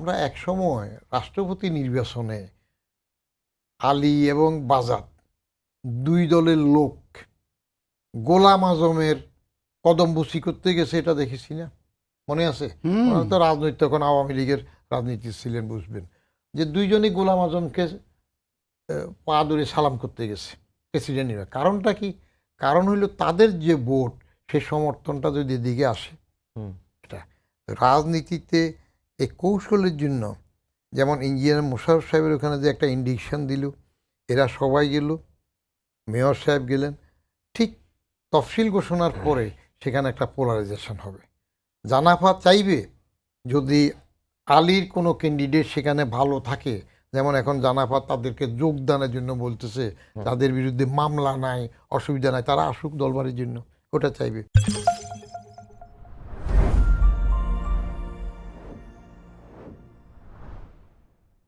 আমরা একসময় রাষ্ট্রপতি নির্বাচনে আলী এবং বাজাদ দুই দলের লোক গোলাম আজমের কদম বুসি করতে গেছে, এটা দেখেছি না? মনে আছে? ওনারা তো রাজনৈতিক, তখন আওয়ামী লীগের রাজনীতি ছিলেন, বুঝবেন যে দুইজনই গোলাম আজমকে পা ধরে সালাম করতে গেছে প্রেসিডেন্ট নির্বাচন। কারণটা কি? কারণ হইল তাদের যে ভোট, সে সমর্থনটা যদি এদিকে আসে। এটা রাজনীতিতে এই কৌশলের জন্য, যেমন ইঞ্জিনিয়ার মোশাররফ সাহেবের ওখানে যে একটা ইন্ডিকশন দিল, এরা সবাই গেল, মেয়র সাহেব গেলেন, ঠিক তফসিল ঘোষণার পরে সেখানে একটা পোলারাইজেশন হবে। জানাফা চাইবে যদি আলীর কোনো ক্যান্ডিডেট সেখানে ভালো থাকে, যেমন এখন জানাফা তাদেরকে যোগদানের জন্য বলতেছে, তাদের বিরুদ্ধে মামলা নাই, অসুবিধা নাই, তারা আসুক দলবারের জন্য, ওটা চাইবে।